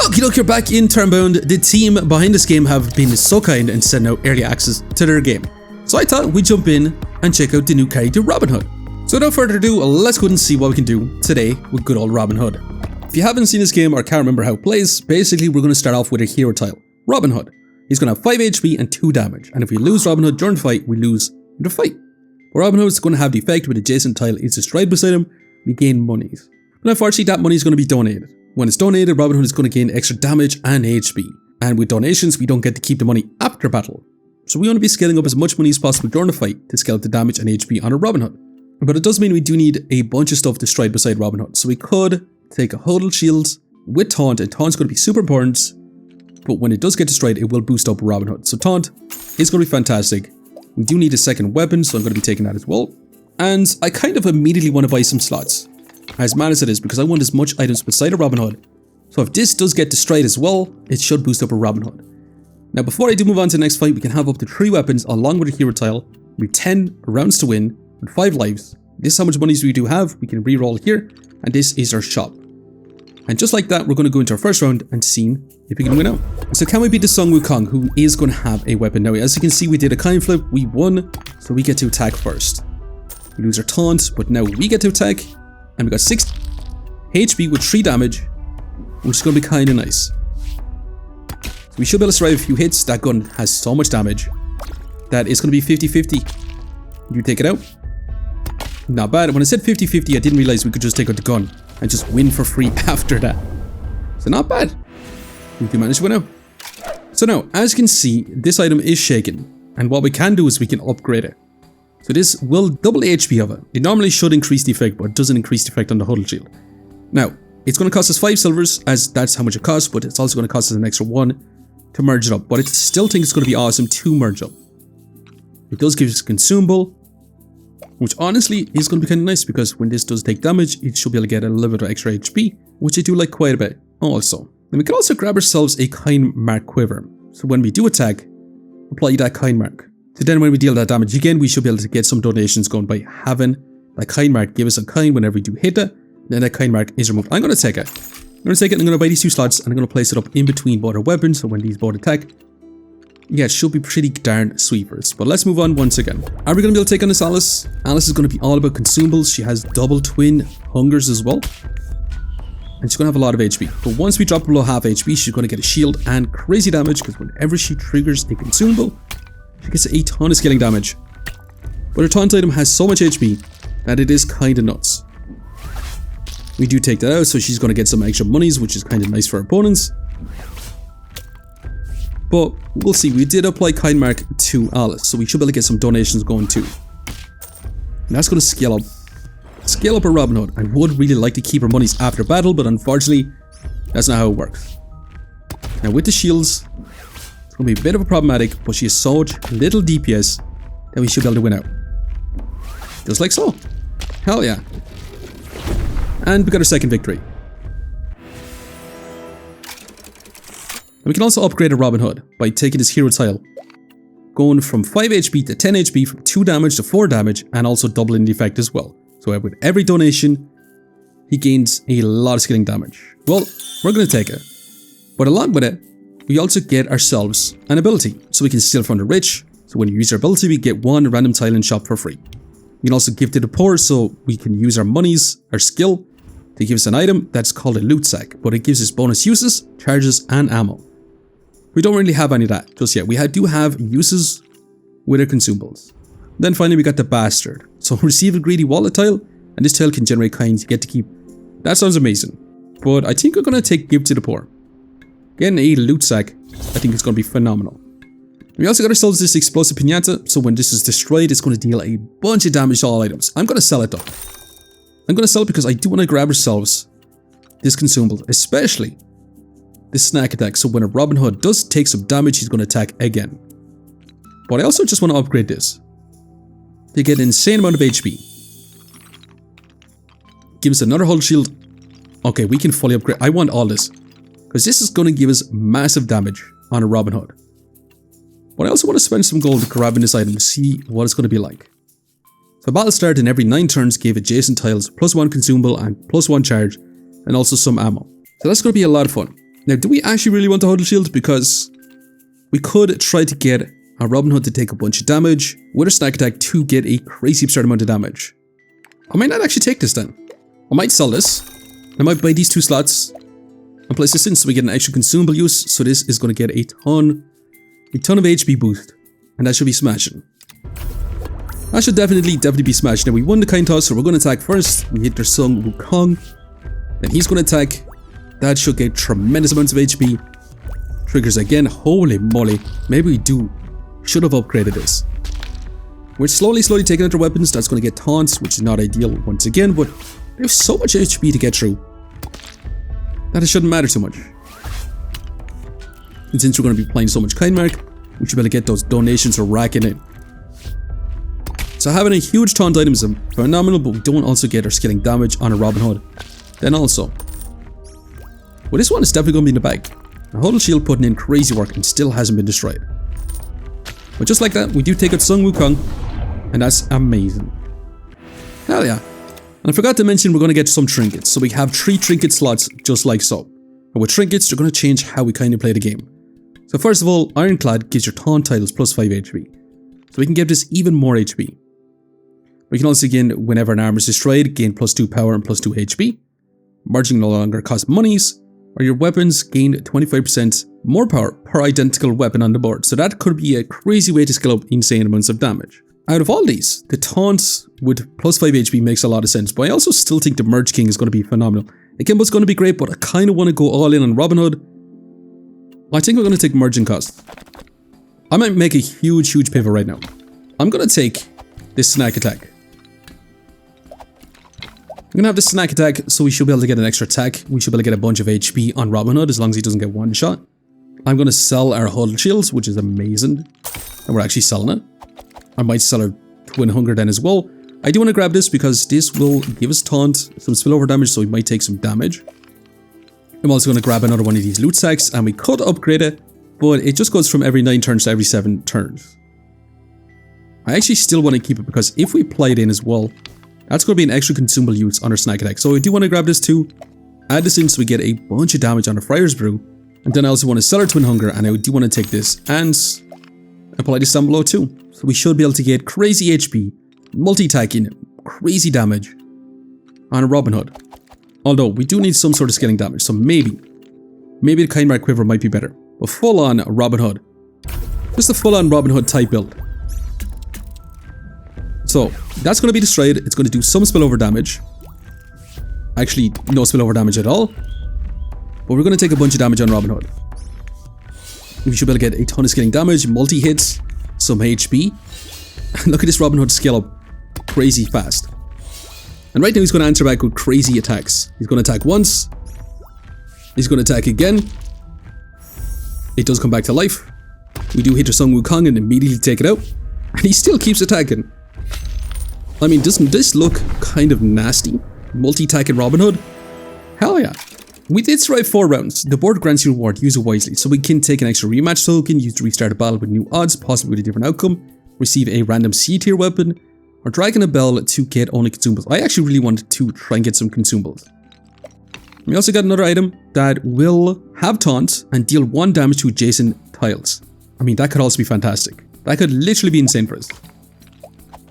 Okie doke, you're back in Turnbound. The team behind this game have been so kind and sent out early access to their game. So I thought we'd jump in and check out the new character Robin Hood. So without further ado, let's go and see what we can do today with good old Robin Hood. If you haven't seen this game or can't remember how it plays, basically we're going to start off with a hero tile, Robin Hood. He's going to have 5 HP and 2 damage, and if we lose Robin Hood during the fight, we lose in the fight. But Robin Hood is going to have the effect with adjacent tile is destroyed beside him, we gain monies. But unfortunately that money is going to be donated. When it's donated, Robin Hood is going to gain extra damage and HP. And with donations, we don't get to keep the money after battle. So we want to be scaling up as much money as possible during the fight to scale up the damage and HP on a Robin Hood. But it does mean we do need a bunch of stuff destroyed beside Robin Hood. So we could take a Huddle Shield with Taunt, and Taunt's going to be super important. But when it does get destroyed, it will boost up Robin Hood. So Taunt is going to be fantastic. We do need a second weapon, so I'm going to be taking that as well. And I kind of immediately want to buy some slots, as mad as it is, because I want as much items beside a Robin Hood. So if this does get destroyed as well, it should boost up a Robin Hood. Now before I do move on to the next fight, we can have up to 3 weapons along with a hero tile, with 10 rounds to win, with 5 lives. This is how much monies we do have, we can re-roll here, and this is our shop. And just like that, we're going to go into our first round and see if we can win out. So can we beat the Sung Wukong, who is going to have a weapon? Now as you can see, we did a coin flip, we won, so we get to attack first. We lose our taunt, but now we get to attack. And we got 6 HP with 3 damage, which is going to be kind of nice. So we should be able to survive a few hits. That gun has so much damage that it's going to be 50-50. You take it out. Not bad. When I said 50-50, I didn't realize we could just take out the gun and just win for free after that. So not bad. We do manage to win out. So now, as you can see, this item is shaken. And what we can do is we can upgrade it. So this will double the HP of it. It normally should increase the effect, but it doesn't increase the effect on the Huddle Shield. Now, it's going to cost us 5 silvers, as that's how much it costs, but it's also going to cost us an extra 1 to merge it up. But I still think it's going to be awesome to merge up. It does give us a consumable, which honestly is going to be kind of nice, because when this does take damage, it should be able to get a little bit of extra HP, which I do like quite a bit also. And we can also grab ourselves a kind mark quiver. So when we do attack, apply that kind mark. So then when we deal that damage again, we should be able to get some donations going by having that kind mark give us a kind whenever we do hit it. Then that kind mark is removed. I'm going to take it. I'm going to take it and I'm going to buy these 2 slots and I'm going to place it up in between both our weapons. So when these both attack, yeah, it should be pretty darn sweet for us. But let's move on once again. Are we going to be able to take on this Alice? Alice is going to be all about consumables. She has double twin hungers as well. And she's going to have a lot of HP. But once we drop below half HP, she's going to get a shield and crazy damage, because whenever she triggers a consumable, she gets a ton of scaling damage. But her taunt item has so much HP that it is kind of nuts. We do take that out, so she's going to get some extra monies, which is kind of nice for our opponents. But we'll see. We did apply kind mark to Alice, so we should be able to get some donations going too. And that's going to scale up our Robin Hood. I would really like to keep her monies after battle, but unfortunately, that's not how it works. Now with the shields, it's going to be a bit of a problematic, but she has so much little DPS that we should be able to win out. Just like so. Hell yeah. And we got our second victory. And we can also upgrade a Robin Hood by taking his hero tile, going from 5 HP to 10 HP, from 2 damage to 4 damage, and also doubling the effect as well. So with every donation, he gains a lot of skilling damage. Well, we're going to take it. But along with it, we also get ourselves an ability. So we can steal from the rich. So when you use our ability, we get 1 random tile in shop for free. We can also give to the poor, so we can use our monies, our skill, to give us an item that's called a loot sack. But it gives us bonus uses, charges, and ammo. We don't really have any of that just yet. We do have uses with our consumables. Then finally we got the Bastard. So receive a greedy wallet tile, and this tile can generate coins you get to keep. That sounds amazing. But I think we're going to take give to the poor. Getting a loot sack, I think it's going to be phenomenal. We also got ourselves this explosive pinata, so when this is destroyed, it's going to deal a bunch of damage to all items. I'm going to sell it though. I'm going to sell it because I do want to grab ourselves this consumable, especially this snack attack. So when a Robin Hood does take some damage, he's going to attack again. But I also just want to upgrade this to get an insane amount of HP. Give us another Huddle Shield. Okay, we can fully upgrade. I want all this, because this is going to give us massive damage on a Robin Hood. But I also want to spend some gold grabbing this item to see what it's going to be like. So battle start in every 9 turns gave adjacent tiles +1 consumable and +1 charge, and also some ammo. So that's going to be a lot of fun. Now, do we actually really want the huddle shield? Because we could try to get a Robin Hood to take a bunch of damage with a snack attack to get a crazy absurd amount of damage. I might not actually take this then. I might sell this. I might buy these 2 slots and place this in so we get an extra consumable use. So this is going to get a ton of HP boost. And that should be smashing. That should definitely be smashing. Now we won the coin toss, so we're going to attack first. We hit their Sung Wukong. Then he's going to attack. That should get tremendous amounts of HP. Triggers again. Holy moly. Maybe we should have upgraded this. We're slowly taking out their weapons. That's going to get taunts, which is not ideal once again, but there's so much HP to get through that it shouldn't matter too much. And since we're going to be playing so much kind mark, we should be able to get those donations or racking in. So having a huge taunt item is phenomenal, but we don't also get our skilling damage on a Robin Hood. Then also, well, this one is definitely going to be in the bag. The Huddle Shield putting in crazy work and still hasn't been destroyed. But just like that, we do take out Sung Wukong, and that's amazing. Hell yeah. And I forgot to mention we're going to get some trinkets. So we have 3 trinket slots just like so. And with trinkets, they're going to change how we kind of play the game. So first of all, Ironclad gives your taunt titles plus 5 HP. So we can give this even more HP. We can also gain, whenever an armor is destroyed, gain plus 2 power and plus 2 HP. Merging no longer costs monies, or your weapons gain 25% more power per identical weapon on the board. So that could be a crazy way to scale up insane amounts of damage. Out of all these, the taunts with plus 5 HP makes a lot of sense, but I also still think the Merge King is going to be phenomenal. Again, what's going to be great, but I kind of want to go all in on Robin Hood. I think we're going to take merging cost. I might make a huge pivot right now. I'm going to take this snack attack. I'm going to have this snack attack, so we should be able to get an extra attack. We should be able to get a bunch of HP on Robin Hood as long as he doesn't get one shot. I'm going to sell our huddle shields, which is amazing. And we're actually selling it. I might sell our Twin Hunger then as well. I do want to grab this because this will give us taunt, some spillover damage, so we might take some damage. I'm also going to grab another one of these loot sacks, and we could upgrade it, but it just goes from every 9 turns to every 7 turns. I actually still want to keep it because if we play it in as well, that's going to be an extra consumable use on our snack attack. So I do want to grab this too, add this in so we get a bunch of damage on the Friar's Brew, and then I also want to sell our Twin Hunger, and I do want to take this and apply this down below too. So we should be able to get crazy HP, multi-attacking, crazy damage on a Robin Hood. Although we do need some sort of scaling damage, so maybe the Kindmark Quiver might be better. But full on Robin Hood. Just a full on Robin Hood type build. So that's going to be destroyed. It's going to do some spillover damage. Actually, no spillover damage at all. But we're going to take a bunch of damage on Robin Hood. We should be able to get a ton of scaling damage, multi-hits, some HP. And look at this Robin Hood scale up crazy fast. And right now he's going to answer back with crazy attacks. He's going to attack once. He's going to attack again. It does come back to life. We do hit the Sung Wukong and immediately take it out. And he still keeps attacking. I mean, doesn't this look kind of nasty? Multi-attacking Robin Hood? Hell yeah. We did survive 4 rounds. The board grants you reward, use it wisely. So we can take an extra rematch token, use to restart a battle with new odds, possibly with a different outcome, receive a random C tier weapon, or dragging a bell to get only consumables. I actually really wanted to try and get some consumables. We also got another item that will have taunt and deal 1 damage to adjacent tiles. I mean, that could also be fantastic. That could literally be insane for us.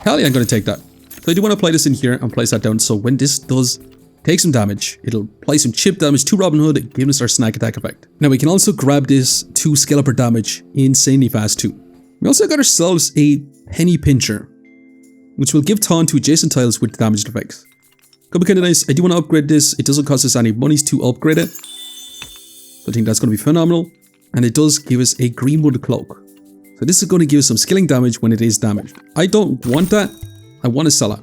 Hell yeah, I'm going to take that. So I do want to apply this in here and place that down, so when this does take some damage, it'll apply some chip damage to Robin Hood, giving us our snack attack effect. Now we can also grab this to scale up our damage insanely fast too. We also got ourselves a Penny Pincher, which will give taunt to adjacent tiles with damaged effects. Could be kind of nice. I do want to upgrade this. It doesn't cost us any monies to upgrade it. So I think that's going to be phenomenal. And it does give us a Greenwood Cloak. So this is going to give us some skilling damage when it is damaged. I don't want that. I want to sell it.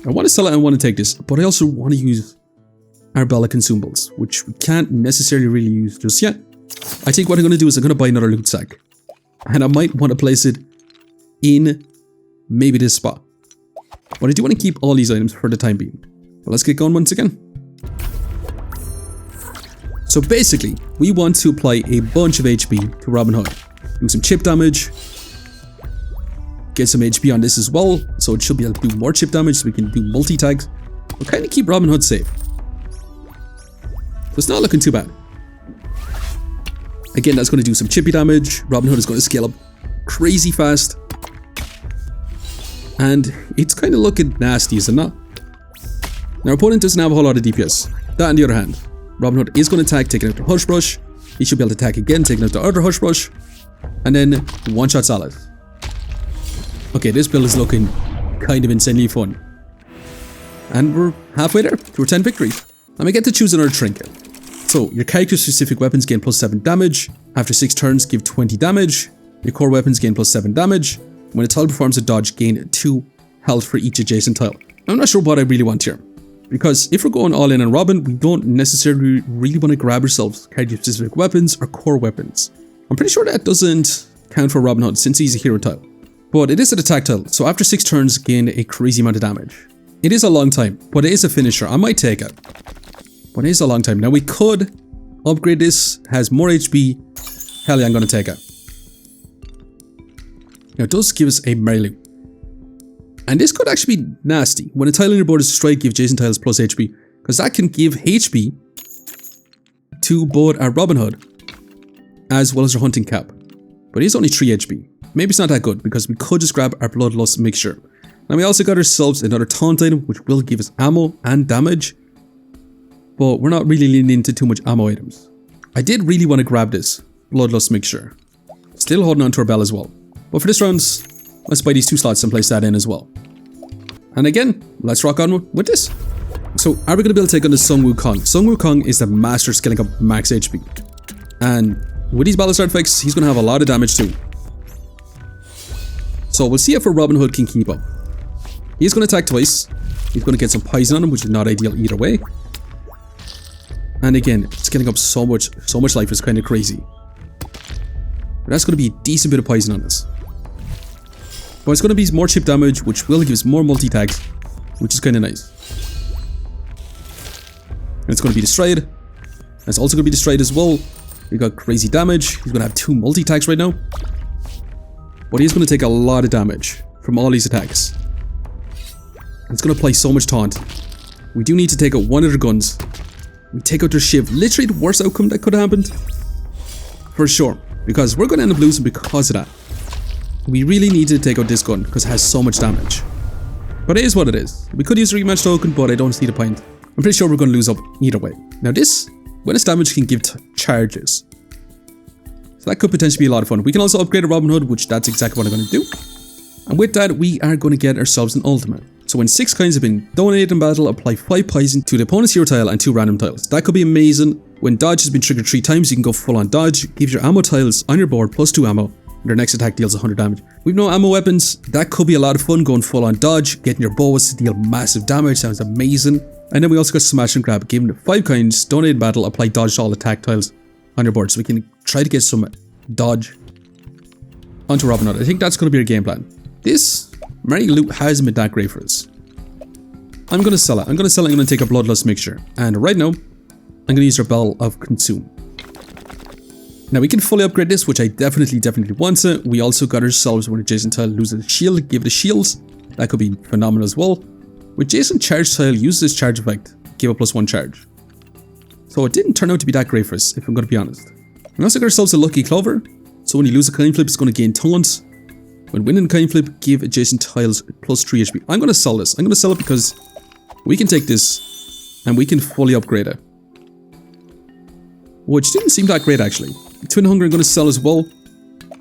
I want to sell it and I want to take this. But I also want to use Arbella consumables, which we can't necessarily really use just yet. I think what I'm going to do is I'm going to buy another loot sack. And I might want to place it in maybe this spot. But I do want to keep all these items for the time being. But let's get going once again. So basically, we want to apply a bunch of HP to Robin Hood. Do some chip damage. Get some HP on this as well. So it should be able to do more chip damage so we can do multi-tags. But kind of keep Robin Hood safe. So it's not looking too bad. Again, that's going to do some chippy damage. Robin Hood is going to scale up crazy fast. And it's kind of looking nasty, is it not? Now, our opponent doesn't have a whole lot of DPS. That on the other hand, Robin Hood is going to attack, taking out the Hush Brush. He should be able to attack again, taking out the other Hush Brush. And then one-shot Salad. Okay, this build is looking kind of insanely fun. And we're halfway there to our 10 victories. And we get to choose another trinket. So, your character-specific weapons gain plus 7 damage. After 6 turns, give 20 damage. Your core weapons gain plus 7 damage. When a tile performs a dodge, gain 2 health for each adjacent tile. I'm not sure what I really want here. Because if we're going all in on Robin, we don't necessarily really want to grab ourselves character-specific weapons or core weapons. I'm pretty sure that doesn't count for Robin Hood since he's a hero tile. But it is an attack tile, so after 6 turns, gain a crazy amount of damage. It is a long time, but it is a finisher. I might take it. But it is a long time. Now we could upgrade this, has more HP. Hell yeah, I'm going to take it. Now it does give us a melee. And this could actually be nasty. When a tile on your board is destroyed, give adjacent tiles plus HP. Because that can give HP to both our Robin Hood as well as our hunting cap. But he's only 3 HP. Maybe it's not that good because we could just grab our Bloodlust mixture. Now we also got ourselves another taunt item which will give us ammo and damage. But we're not really leaning into too much ammo items. I did really want to grab this Bloodlust mixture. Still holding on to our bell as well. But for this round, let's buy these 2 slots and place that in as well. And again, let's rock on with this. So are we going to be able to take on the Sun Wukong? Sun Wukong is the master scaling up max HP. And with these battle start effects, he's going to have a lot of damage too. So we'll see if our Robin Hood can keep up. He's going to attack twice. He's going to get some poison on him, which is not ideal either way. And again, scaling up so much life is kind of crazy. But that's going to be a decent bit of poison on us. But it's going to be more chip damage, which will give us more multi-tags, which is kind of nice. And it's going to be destroyed. It's also going to be destroyed as well. We got crazy damage. He's going to have 2 multi-tags right now. But he's going to take a lot of damage from all these attacks. And it's going to apply so much taunt. We do need to take out one of their guns. We take out their shiv. Literally the worst outcome that could have happened. For sure. Because we're going to end up losing because of that. We really need to take out this gun because it has so much damage. But it is what it is. We could use a rematch token, but I don't see the point. I'm pretty sure we're going to lose up either way. Now this, when it's damage, can give charges. So that could potentially be a lot of fun. We can also upgrade a Robin Hood, which that's exactly what I'm going to do. And with that, we are going to get ourselves an ultimate. So when 6 coins have been donated in battle, apply 5 poison to the opponent's hero tile and 2 random tiles. That could be amazing. When dodge has been triggered 3 times, you can go full on dodge. Give your ammo tiles on your board plus 2 ammo. Their next attack deals 100 damage. We've no ammo weapons. That could be a lot of fun going full on dodge. Getting your bows to deal massive damage sounds amazing. And then we also got smash and grab. Given 5 coins, donated in battle, apply dodge to all attack tiles on your board. So we can try to get some dodge onto Robin Hood. I think that's going to be our game plan. This Mary loot hasn't been that great for us. I'm going to sell it. I'm going to take a Bloodlust mixture. And right now, I'm going to use our Bell of Consume. Now we can fully upgrade this, which I definitely want to. We also got ourselves when adjacent tile loses a shield, give it a shields. That could be phenomenal as well. With adjacent charge tile, use this charge effect, give a +1 charge. So it didn't turn out to be that great for us, if I'm going to be honest. We also got ourselves a Lucky Clover. So when you lose a coin flip, it's going to gain taunt. When winning a coin flip, give adjacent tiles +3 HP. I'm going to sell this. I'm going to sell it because we can take this and we can fully upgrade it. Which didn't seem that great actually. Twin Hunger I'm going to sell as well.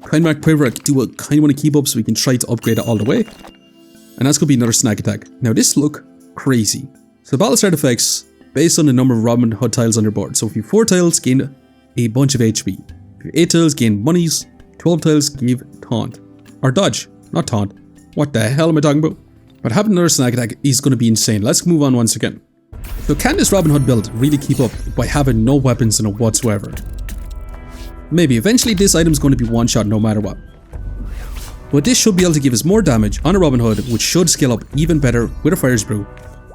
Kind Mark Quiver I do kind of want to keep up so we can try to upgrade it all the way. And that's going to be another snack attack. Now this look crazy. So battle start effects based on the number of Robin Hood tiles on your board. So if you have 4 tiles, gain a bunch of HP. If you have 8 tiles, gain monies. 12 tiles, give taunt. Or dodge, not taunt. What the hell am I talking about? But having another snack attack is going to be insane. Let's move on once again. So can this Robin Hood build really keep up by having no weapons in it whatsoever? Maybe. Eventually this item is going to be one shot no matter what. But this should be able to give us more damage on a Robin Hood, which should scale up even better with a Fire's Brew.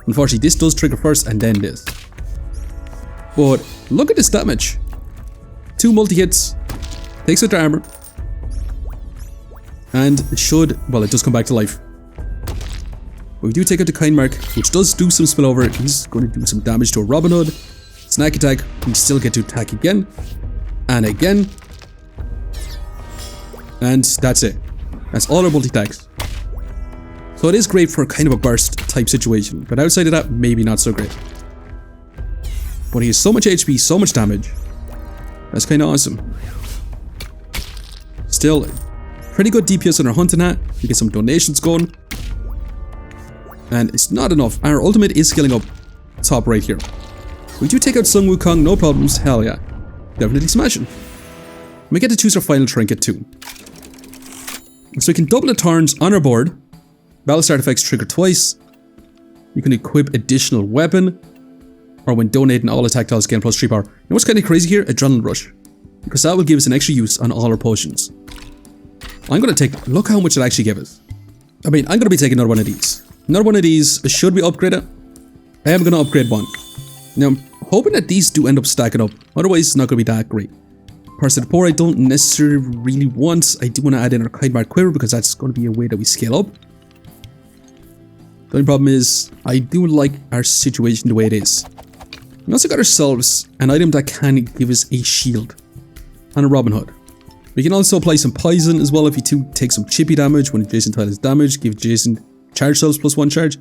Unfortunately this does trigger first and then this. But look at this damage. 2 multi-hits. Takes out their armor. And it should, well it does come back to life. But we do take out the Kind Mark, which does do some spillover. He's going to do some damage to a Robin Hood. Snack attack, we still get to attack again. And again. And that's it. That's all our multi-attacks. So it is great for kind of a burst type situation. But outside of that, maybe not so great. But he has so much HP, so much damage. That's kind of awesome. Still, pretty good DPS on our hunting hat. We get some donations going. And it's not enough. Our ultimate is scaling up top right here. We do take out Sun Wukong, no problems. Hell yeah. Definitely smashing. We get to choose our final trinket too. So we can double the turns on our board. Battle start effects trigger twice. You can equip additional weapon. Or when donating all attack tiles gain plus 3 power. You know what's kind of crazy here? Adrenaline rush. Because that will give us an extra use on all our potions. I'm going to take that. Look how much it actually gave us. I mean, I'm going to be taking another one of these. Another one of these. Should we upgrade it? I am going to upgrade one. Now, I'm hoping that these do end up stacking up. Otherwise, it's not going to be that great. Parts of the poor I don't necessarily really want. I do want to add in our kind mark quiver because that's going to be a way that we scale up. The only problem is, I do like our situation the way it is. We also got ourselves an item that can give us a shield and a Robin Hood. We can also apply some poison as well if you do take some chippy damage when adjacent tile is damaged. Give adjacent charge cells plus 1 charge.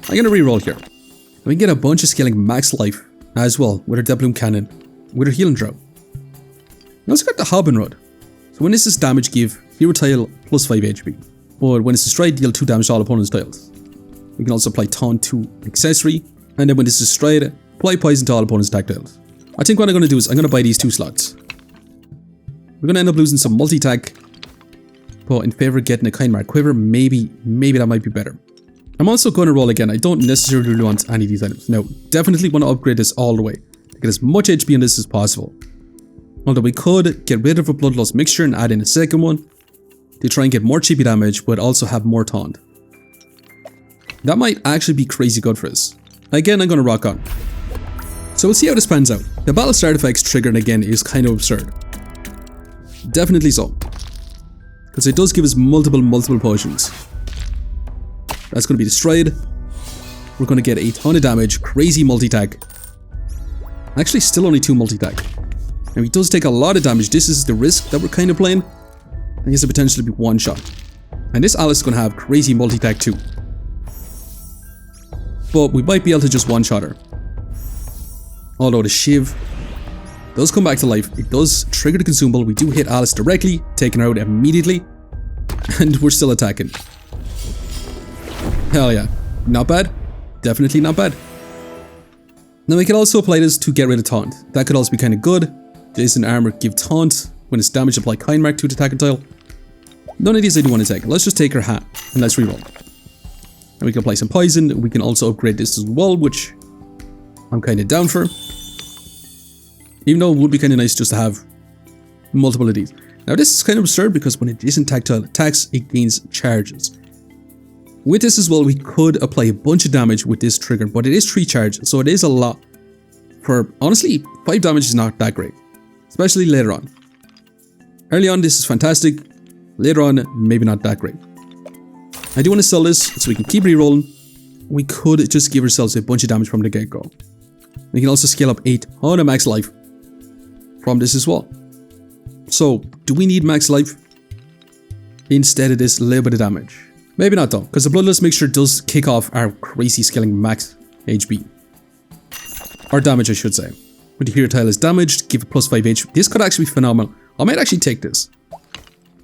I'm going to reroll here. And we can get a bunch of scaling max life as well with our Death Bloom Cannon, with our Healing Drought. We also got the Hobbin Rod. So when this is damage, give hero tile plus 5 HP. But when it's destroyed, deal 2 damage to all opponent's tiles. We can also apply Taunt to accessory. And then when it's destroyed, apply poison to all opponent's attack tiles. I think what I'm going to do is I'm going to buy these 2 slots. We're going to end up losing some multi-attack. But in favor of getting a kind mark quiver, maybe that might be better. I'm also going to roll again. I don't necessarily really want any of these items. No, definitely want to upgrade this all the way. To get as much HP on this as possible. Although we could get rid of a bloodlust mixture and add in a second one. To try and get more chippy damage, but also have more taunt. That might actually be crazy good for us. Again, I'm going to rock on. So we'll see how this pans out. The battle start effects triggering again is kind of absurd. Definitely so. Because it does give us multiple potions. That's going to be destroyed. We're going to get a ton of damage. Crazy multi-tag. Actually, still only 2 multi-tag. Now, he does take a lot of damage. This is the risk that we're kind of playing. And he has the potential to be one shot. And this Alice is going to have crazy multi-tag too. But we might be able to just one-shot her. Although the Shiv does come back to life. It does trigger the consumable. We do hit Alice directly, taking her out immediately. And we're still attacking. Hell yeah. Not bad. Definitely not bad. Now we can also apply this to get rid of taunt. That could also be kind of good. Jason armor give taunt. When it's damaged, apply kind mark to the attack tile. None of these I do want to take. Let's just take her hat and let's reroll. And we can apply some poison. We can also upgrade this as well, which I'm kind of down for. Even though it would be kind of nice just to have multiple of these. Now this is kind of absurd because when adjacent tactile attacks, it gains charges. With this as well, we could apply a bunch of damage with this trigger, but it is 3 charges, so it is a lot. For honestly, 5 damage is not that great, especially later on. Early on, this is fantastic. Later on, maybe not that great. I do want to sell this so we can keep rerolling. We could just give ourselves a bunch of damage from the get-go. We can also scale up 8 ton of max life from this as well. So, do we need max life instead of this little bit of damage? Maybe not though, because the bloodlust mixture does kick off our crazy scaling max HP. Or damage, I should say. When the hero tile is damaged, give it plus 5 HP. This could actually be phenomenal. I might actually take this.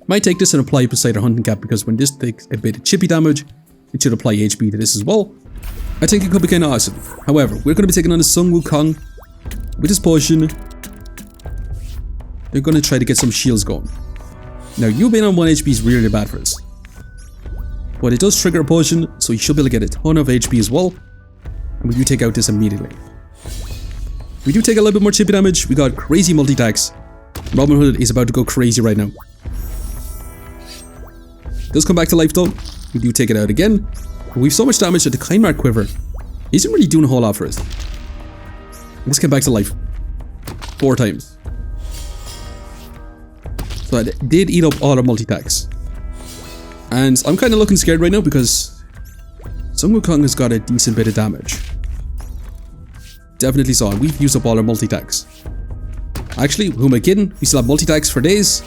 Might take this and apply it beside our hunting cap, because when this takes a bit of chippy damage, it should apply HP to this as well. I think it could be kind of awesome. However, we're going to be taking on the Sun Wukong with his potion. They're going to try to get some shields going. Now, you being on 1 HP is really bad for us. But it does trigger a potion, so you should be able to get a ton of HP as well. And we do take out this immediately. We do take a little bit more chippy damage. We got crazy multi-attacks. Robin Hood is about to go crazy right now. Does come back to life though. We do take it out again. But we've so much damage that the kind mark quiver isn't really doing a whole lot for us. This came back to life 4 times. So I did eat up all our multi-attacks. And I'm kind of looking scared right now because Sun Wukong has got a decent bit of damage. Definitely so. And we've used up all our multi-tags. Actually, who am I kidding? We still have multi-tags for days.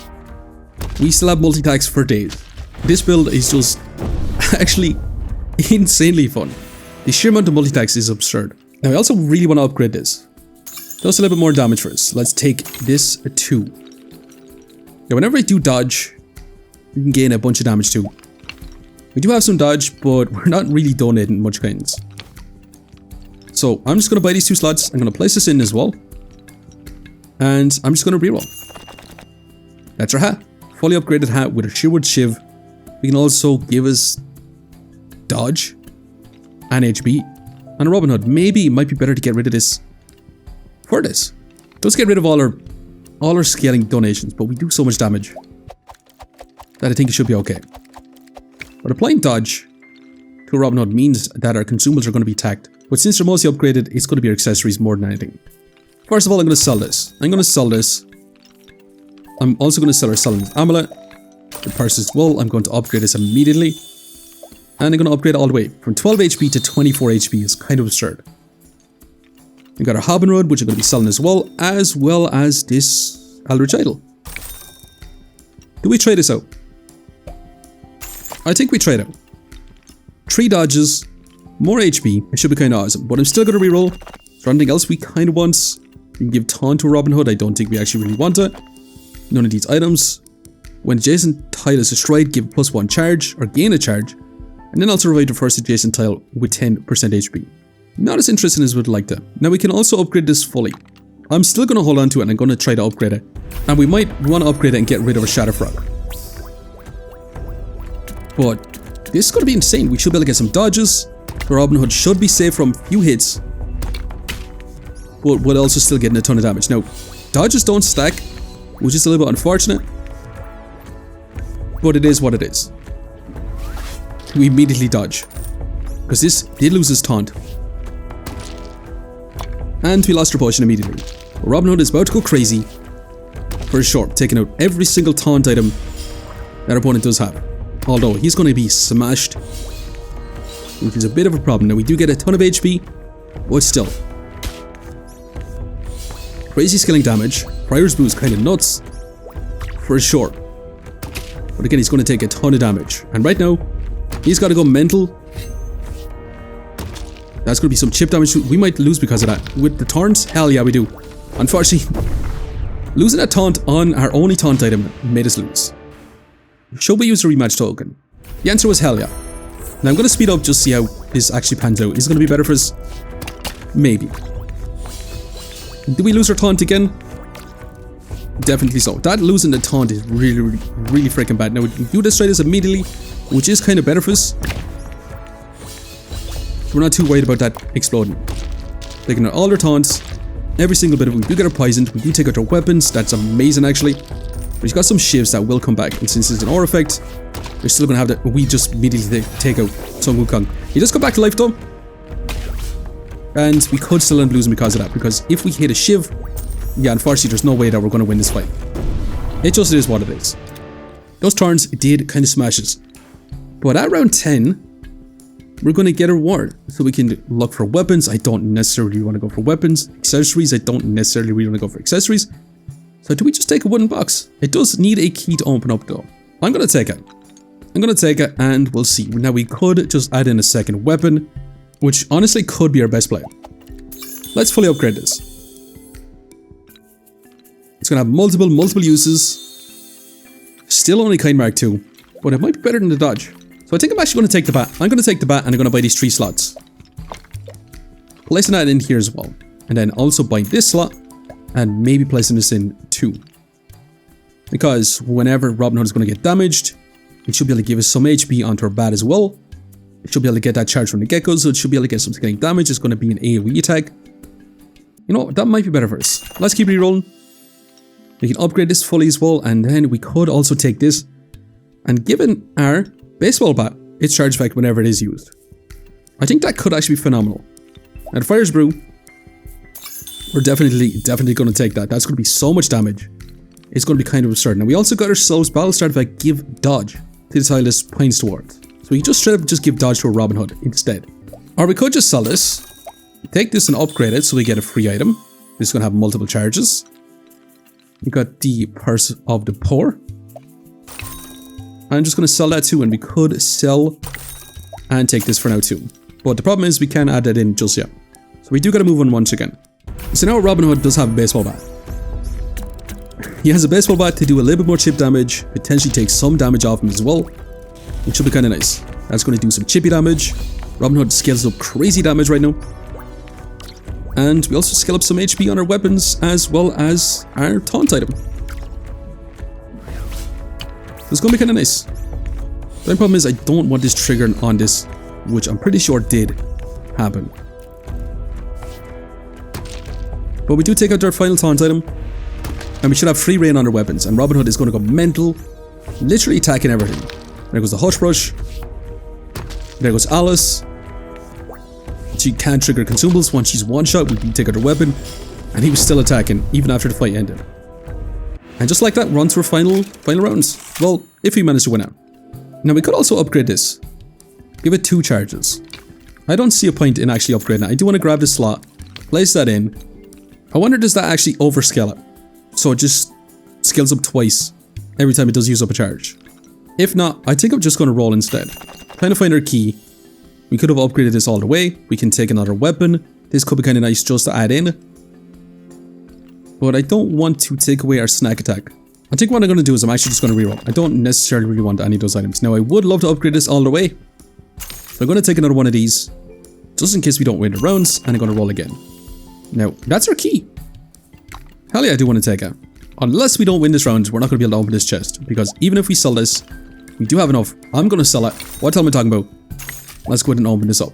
We still have multi-tags for days. This build is just actually insanely fun. The sheer amount of multi-tags is absurd. Now, I also really want to upgrade this. Does a little bit more damage for us. Let's take this to. Now, whenever I do dodge, we can gain a bunch of damage too. We do have some dodge, but we're not really donating much kinds. So I'm just going to buy these 2 slots. I'm going to place this in as well. And I'm just going to reroll. That's our hat. Fully upgraded hat with a Shearwood Shiv. We can also give us dodge and HP. And a Robin Hood. Maybe it might be better to get rid of this for this. Let's get rid of all our scaling donations, but we do so much damage that I think it should be okay. But applying dodge to a Robin Hood means that our consumables are going to be tagged. But since they're mostly upgraded, it's going to be our accessories more than anything. First of all, I'm going to sell this. I'm going to sell this. I'm also going to sell our Sullivan's Amulet. The Purse's Wool, I'm going to upgrade this immediately. And I'm going to upgrade all the way from 12 HP to 24 HP. It's kind of absurd. We got our Hobbin Road, which I'm going to be selling as well as this Eldritch Idol. Do we trade this out? I think we trade out. 3 dodges, more HP. It should be kind of awesome. But I'm still going to reroll. Is there anything else we kind of want? We can give Taunt to a Robin Hood. I don't think we actually really want it. None of these items. When adjacent tile is destroyed, give +1 charge or gain a charge. And then also revive the first adjacent tile with 10% HP. Not as interesting as we'd like to. Now we can also upgrade this fully. I'm still going to hold on to it and I'm going to try to upgrade it. And we might want to upgrade it and get rid of a Shadow Frog. But this is going to be insane. We should be able to get some dodges. The Robin Hood should be safe from few hits. But we'll also still getting a ton of damage. Now, dodges don't stack, which is a little bit unfortunate. But it is what it is. We immediately dodge. Because this did lose his taunt. And we lost our potion immediately. Robin Hood is about to go crazy. For sure, taking out every single taunt item that our opponent does have. Although he's going to be smashed, which is a bit of a problem. Now we do get a ton of HP, but still. Crazy scaling damage. Prior's Boo is kind of nuts, for sure. But again, he's going to take a ton of damage. And right now, he's got to go mental. That's going to be some chip damage. We might lose because of that. With the taunts, hell yeah, we do. Unfortunately, losing that taunt on our only taunt item made us lose. Should we use a rematch token? The answer was hell yeah. Now I'm going to speed up just to see how this actually pans out. Is it going to be better for us? Maybe. Did we lose our taunt again? Definitely so. That losing the taunt is really freaking bad. Now we do destroy this immediately, which is kind of better for us. So we're not too worried about that exploding. Taking out all their taunts, every single bit of them. We do get our poisoned. We do take out their weapons. That's amazing actually. But he's got some shivs that will come back. And since it's an aura effect, we're still going to have that. We just immediately take out Sun Wukong. He does come back to life though. And we could still end up losing because of that. Because if we hit a shiv, yeah, unfortunately there's no way that we're going to win this fight. It just is what it is. Those turns did kind of smash us. But at round 10, we're going to get a reward. So we can look for weapons. I don't necessarily want to go for weapons. Accessories, I don't necessarily really want to go for accessories. So do we just take a wooden box? It does need a key to open up though. I'm going to take it. I'm going to take it and we'll see. Now we could just add in a second weapon, which honestly could be our best play. Let's fully upgrade this. It's going to have multiple uses. Still only kind mark 2, but it might be better than the dodge. So I think I'm actually going to take the bat. I'm going to take the bat and I'm going to buy these 3 slots. Placing that in here as well. And then also buy this slot and maybe placing this in 2. Because whenever Robin Hood is going to get damaged, it should be able to give us some HP onto our bat as well. It should be able to get that charge from the gecko, so it should be able to get some scaling damage. It's going to be an AoE attack. You know, that might be better for us. Let's keep rerolling. We can upgrade this fully as well, and then we could also take this. And given our baseball bat, it's charged back whenever it is used. I think that could actually be phenomenal. And Fire's Brew, we're definitely going to take that. That's going to be so much damage. It's going to be kind of absurd. Now we also got ourselves Battle Start Effect, give dodge to the tile this points towards. So we just straight up just give dodge to a Robin Hood instead. Or we could just sell this Take this and upgrade it so we get a free item. This is going to have multiple charges. We got the Purse of the Poor. I'm just going to sell that too, and we could sell and take this for now too. But the problem is we can't add that in just yet. So we do got to move on once again. So now Robin Hood does have a baseball bat. He has a baseball bat to do a little bit more chip damage, potentially take some damage off him as well, which should be kind of nice. That's going to do some chippy damage. Robin Hood scales up crazy damage right now. And we also scale up some HP on our weapons as well as our taunt item. It's going to be kind of nice. The only problem is I don't want this triggering on this, which I'm pretty sure did happen. But we do take out our final taunt item, and we should have free reign on our weapons, and Robin Hood is going to go mental, literally attacking everything. There goes the Hush Brush. There goes Alice. She can't trigger consumables. Once she's one shot, we can take out her weapon, and he was still attacking even after the fight ended. And just like that, we're on to our final rounds. Well, if we manage to win out. Now we could also upgrade this. Give it 2 charges. I don't see a point in actually upgrading it. I do want to grab this slot, place that in. I wonder, does that actually overscale it? So it just scales up twice every time it does use up a charge. If not, I think I'm just going to roll instead. Trying to find our key. We could have upgraded this all the way. We can take another weapon. This could be kind of nice just to add in. But I don't want to take away our snack attack. I think what I'm going to do is I'm actually just going to reroll. I don't necessarily really want any of those items. Now I would love to upgrade this all the way. So I'm going to take another one of these, just in case we don't win the rounds, and I'm going to roll again. Now, that's our key. Hell yeah, I do want to take it. Unless we don't win this round, we're not going to be able to open this chest. Because even if we sell this, we do have enough. I'm going to sell it. What the hell am I talking about? Let's go ahead and open this up.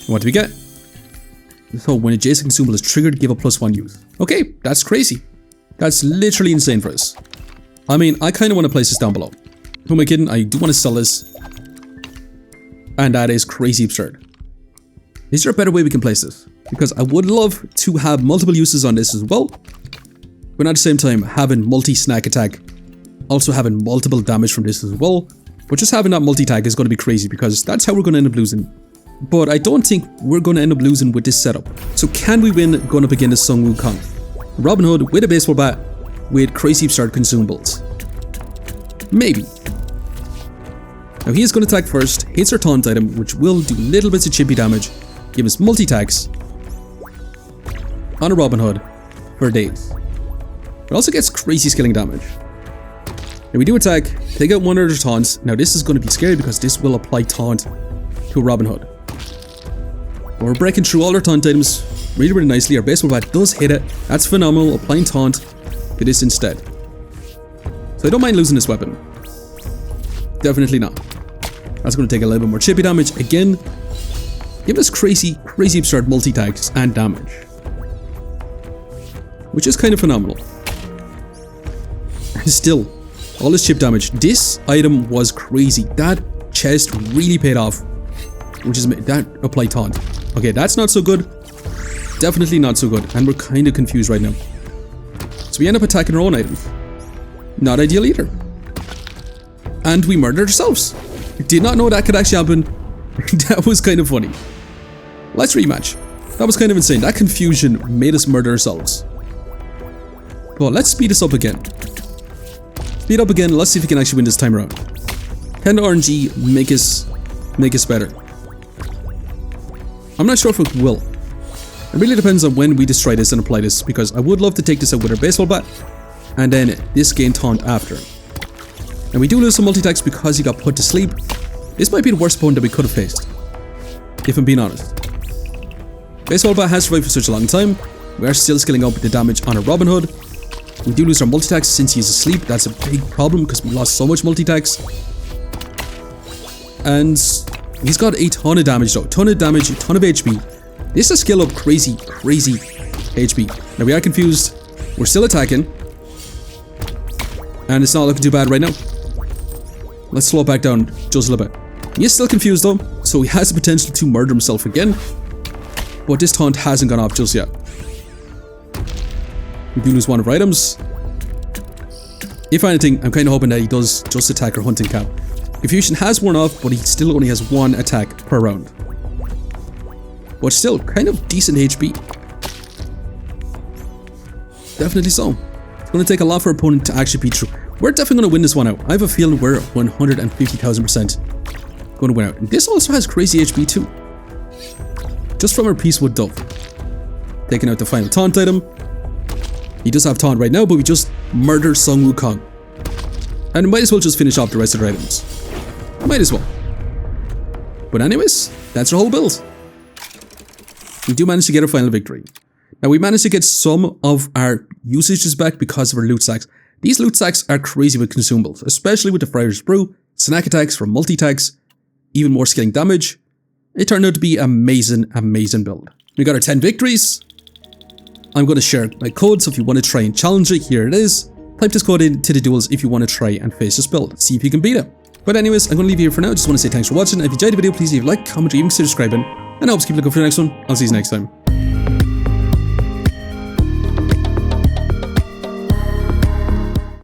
What do we get? So when adjacent consumable is triggered, give a +1 use. Okay, that's crazy. That's literally insane for us. I mean, I kind of want to place this down below. Who am I kidding? I do want to sell this. And that is crazy absurd. Is there a better way we can place this? Because I would love to have multiple uses on this as well. But at the same time, having multi-snack attack. Also having multiple damage from this as well. But just having that multi-tag is going to be crazy because that's how we're going to end up losing. But I don't think we're going to end up losing with this setup. So can we win going up against Sung Wukong? Robin Hood with a baseball bat with crazy absurd consumables. Maybe. Now he is going to attack first, hits our taunt item, which will do little bits of chippy damage, give us multi-tags on a Robin Hood for days. It also gets crazy scaling damage. Now we do attack, take out one of their taunts. Now this is going to be scary because this will apply taunt to Robin Hood. But we're breaking through all our taunt items really, really nicely. Our baseball bat does hit it. That's phenomenal. Applying taunt to this instead. So I don't mind losing this weapon. Definitely not. That's going to take a little bit more chippy damage. Again, give us crazy, crazy absurd multi-tags and damage. Which is kind of phenomenal. And still, all this chip damage. This item was crazy. That chest really paid off. Which is that apply taunt. Okay, that's not so good. Definitely not so good. And we're kind of confused right now. So we end up attacking our own items. Not ideal either. And we murdered ourselves. Did not know that could actually happen. That was kind of funny. Let's rematch. That was kind of insane. That confusion made us murder ourselves. Well, let's speed this up again. Speed up again. Let's see if we can actually win this time around. Can the RNG make us better? I'm not sure if it will. It really depends on when we destroy this and apply this, because I would love to take this out with our baseball bat and then this gain taunt after. And we do lose some multi-tags because he got put to sleep. This might be the worst opponent that we could have faced, if I'm being honest. Baseball bat has survived for such a long time. We are still scaling up the damage on a Robin Hood. We do lose our multi-tags since he's asleep. That's a big problem because we lost so much multi-tags. And he's got a ton of damage though. Ton of damage, a ton of HP. This is scale up crazy, crazy HP. Now we are confused. We're still attacking. And it's not looking too bad right now. Let's slow it back down just a little bit. He is still confused though, so he has the potential to murder himself again. But this taunt hasn't gone off just yet. We do lose one of our items. If anything, I'm kind of hoping that he does just attack our hunting cap. Confusion has worn off, but he still only has one attack per round. but still kind of decent HP. Definitely so. It's going to take a lot for our opponent to actually beat through. We're definitely going to win this one out. I have a feeling we're 150,000% going to win out. And this also has crazy HP too. Just from our Peacewood Dove. Taking out the final taunt item. He does have taunt right now, but we just murdered Sung Wukong. And might as well just finish off the rest of the items. Might as well. But anyways, that's our whole build. We do manage to get our final victory. Now we managed to get some of our usages back because of our loot sacks. These loot sacks are crazy with consumables, especially with the Friar's Brew, snack attacks from multi-tags, even more scaling damage. It turned out to be amazing, amazing build. We got our 10 victories. I'm going to share my code, so if you want to try and challenge it, here it is. Type this code into the duels if you want to try and face this build. See if you can beat it. But anyways, I'm going to leave you here for now. Just want to say thanks for watching. If you enjoyed the video, please leave a like, comment, or even consider subscribing. And I hope to keep looking for the next one. I'll see you next time.